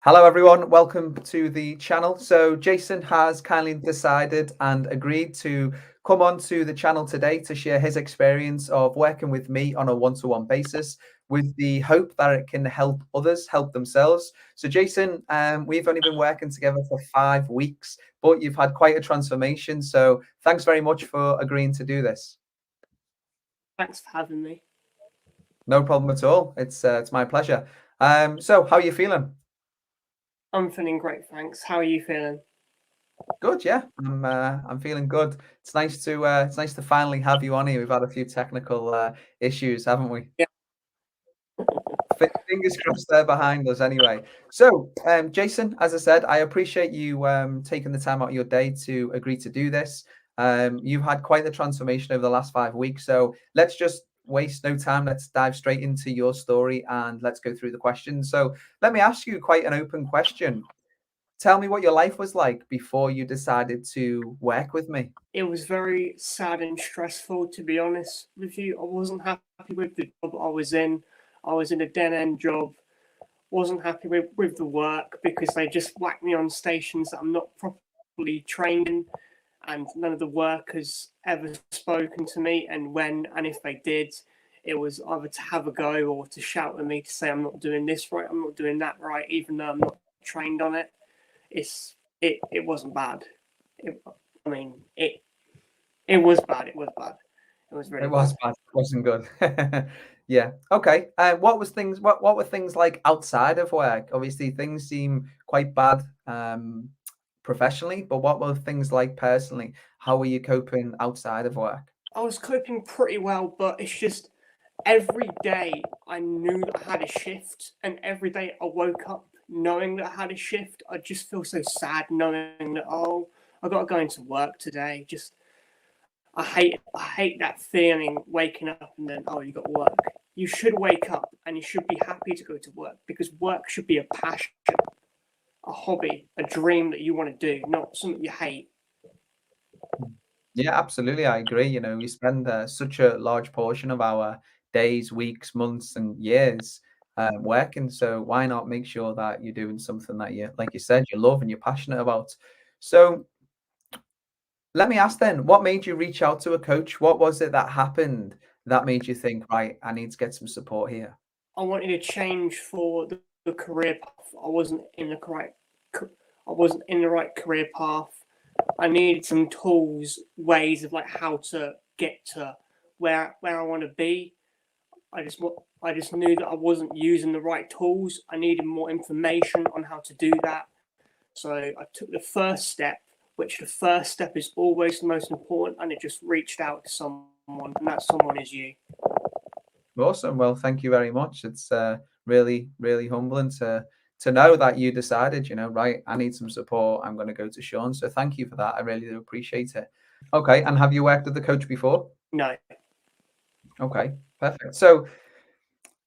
Hello, everyone. Welcome to the channel. So Jason has kindly decided and agreed to come onto the channel today to share his experience of working with me on a one-to-one basis with the hope that it can help others help themselves. So Jason, we've only been working together for 5 weeks, but you've had quite a transformation. So thanks very much for agreeing to do this. Thanks for having me. No problem at all. It's my pleasure. So how are you feeling? I'm feeling great, thanks. How are you feeling? Good, yeah. I'm feeling good. It's nice to finally have you on here. We've had a few technical issues, haven't we? Yeah, Fingers crossed they're behind us anyway. So, Jason, as I said, I appreciate you taking the time out of your day to agree to do this. You've had quite the transformation over the last 5 weeks. So let's just waste no time. Let's dive straight into your story and let's go through the questions. So let me ask you quite an open question. Tell me what your life was like before you decided to work with me. it was very sad and stressful, to be honest with you. I wasn't happy with the job I was in. I was in a dead end job. Wasn't happy with the work because they just whacked me on stations that I'm not properly trained in, and none of the workers ever spoken to me. And if they did, it was either to have a go or to shout at me to say I'm not doing this right, I'm not doing that right, even though I'm not trained on it. It wasn't bad. It, I mean, it was bad. It was bad. It was It really was bad. bad. It wasn't good. Yeah. Okay. What were things like outside of work? Obviously, things seem quite bad professionally, but what were things like personally? How were you coping outside of work? I was coping pretty well, but it's just every day I knew that I had a shift, and every day I woke up knowing that I had a shift. I just feel so sad knowing that I got to go into work today. Just I hate that feeling waking up and then you got work. You should wake up and you should be happy to go to work because work should be a passion, a hobby, a dream that you want to do, not something you hate. Yeah, absolutely. I agree. We spend such a large portion of our days, weeks, months, and years working. So why not make sure that you're doing something that you, like you said, you love and you're passionate about? So let me ask then, what made you reach out to a coach? What was it that happened that made you think, right, I need to get some support here? I wanted to change for the career path. I wasn't in the right career path. I needed some tools, ways of like how to get to where I want to be. I just knew that I wasn't using the right tools. I needed more information on how to do that. So I took the first step, which the first step is always the most important, and it just reached out to someone, and that someone is you. Awesome. Well, thank you very much. It's really, really humbling to know that you decided, right, I need some support. I'm going to go to Sean. So thank you for that. I really do appreciate it. Okay. And have you worked with the coach before? No, Okay, perfect. So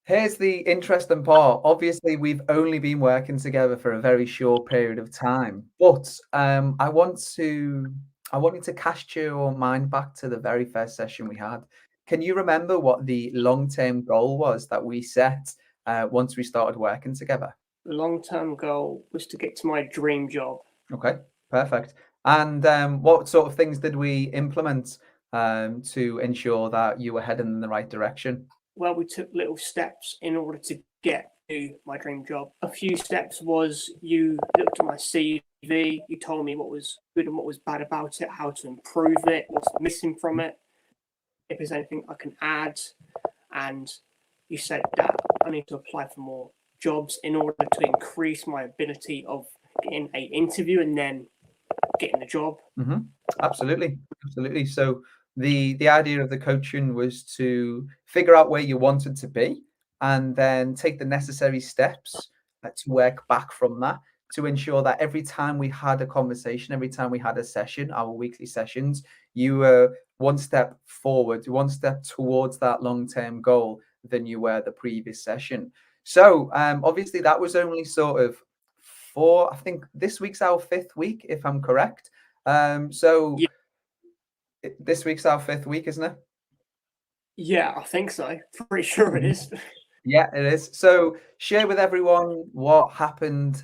here's the interesting part. Obviously, we've only been working together for a very short period of time, but I want you to cast your mind back to the very first session we had. Can you remember what the long-term goal was that we set once we started working together? the long term goal was to get to my dream job. Okay, perfect. And what sort of things did we implement to ensure that you were heading in the right direction? Well, we took little steps in order to get to my dream job. A few steps was you looked at my CV, you told me what was good and what was bad about it, how to improve it, what's missing from it, if there's anything I can add, and you said that I need to apply for more jobs in order to increase my ability of getting a interview and then getting the job. hmm Absolutely, absolutely. So the idea of the coaching was to figure out where you wanted to be, and then take the necessary steps to work back from that to ensure that every time we had a conversation, every time we had a session, our weekly sessions, you were one step forward, one step towards that long-term goal than you were the previous session. So obviously that was only sort of I think this week's our fifth week, if I'm correct. So Yeah, this week's our fifth week, isn't it? yeah, I think so. Pretty sure it Mhm. is. Yeah, it is. So share with everyone what happened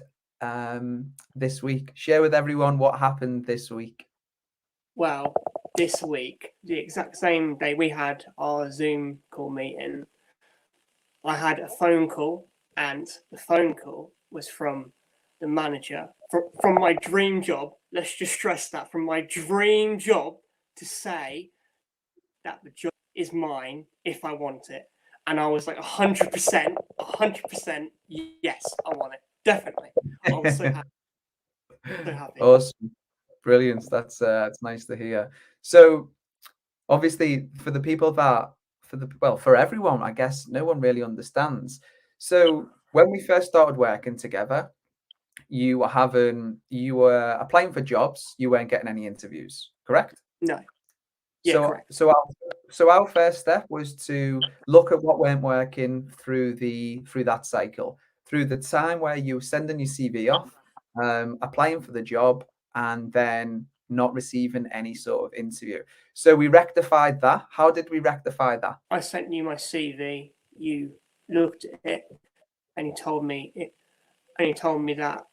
this week? Share with everyone what happened this week. Well, this week, the exact same day we had our Zoom call meeting, I had a phone call, and the phone call was from the manager from my dream job. Let's just stress that, from my dream job, to say that the job is mine if I want it. And I was like 100%, 100%, yes, I want it. Definitely. I was so happy. So happy. Awesome. Brilliant. That's nice to hear. So obviously for the people that for everyone, I guess no one really understands. So when we first started working together, you were applying for jobs, you weren't getting any interviews, correct? No. Yeah, correct. So our first step was to look at what weren't working through that cycle, through the time where you were sending your CV off, applying for the job, and then not receiving any sort of interview. So we rectified that. How did we rectify that? I sent you my CV. You looked at it, and you told me it. And you told me that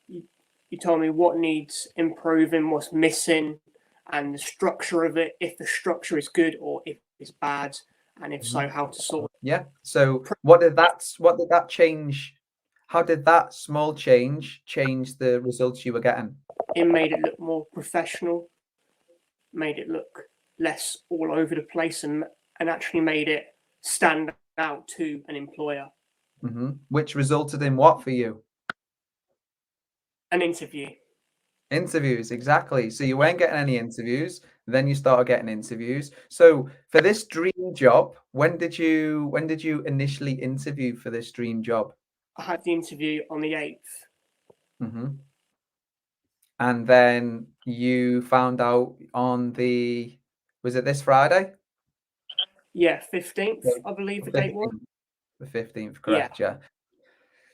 you told me what needs improving, what's missing, and the structure of it. If the structure is good or if it's bad, and if so, how to sort it. Yeah. So what did that change? How did that small change the results you were getting? It made it look more professional, made it look less all over the place, and actually made it stand out to an employer. Which resulted in what for you? An interview. Interviews, exactly. So you weren't getting any interviews, then you started getting interviews. So for this dream job, when did you initially interview for this dream job? I had the interview on the 8th. And then you found out on was it this Friday? Yeah, 15th, I believe the date was. The 15th, correct, yeah.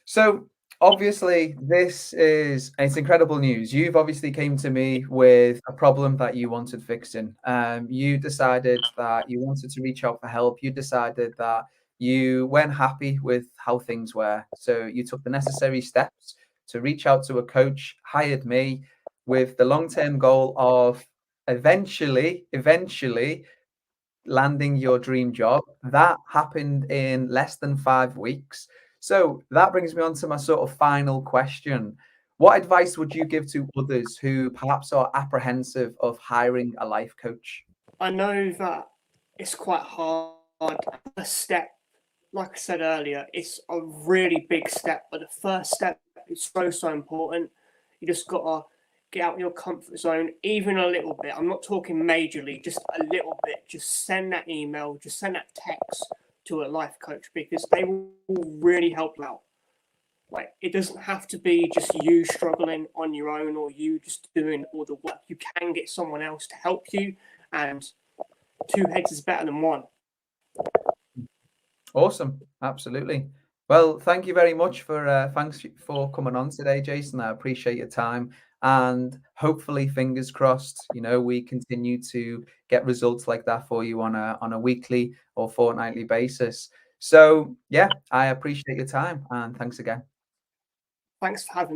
So obviously it's incredible news. You've obviously came to me with a problem that you wanted fixing. You decided that you wanted to reach out for help. You decided that you weren't happy with how things were. So you took the necessary steps to reach out to a coach, hired me with the long-term goal of eventually landing your dream job. That happened in less than 5 weeks. So that brings me on to my sort of final question. What advice would you give to others who perhaps are apprehensive of hiring a life coach? I know that it's quite hard. A step, like I said earlier, it's a really big step, but the first step is so important. You just gotta get out of your comfort zone, even a little bit. I'm not talking majorly, just a little bit. Just send that email, just send that text to a life coach, because they will really help you out. Like, it doesn't have to be just you struggling on your own or you just doing all the work. You can get someone else to help you, and 2 heads is better than 1. Awesome. Absolutely. Well, thank you very much thanks for coming on today, Jason. I appreciate your time, and hopefully, fingers crossed, we continue to get results like that for you on a weekly or fortnightly basis. So yeah, I appreciate your time, and thanks again. Thanks for having me.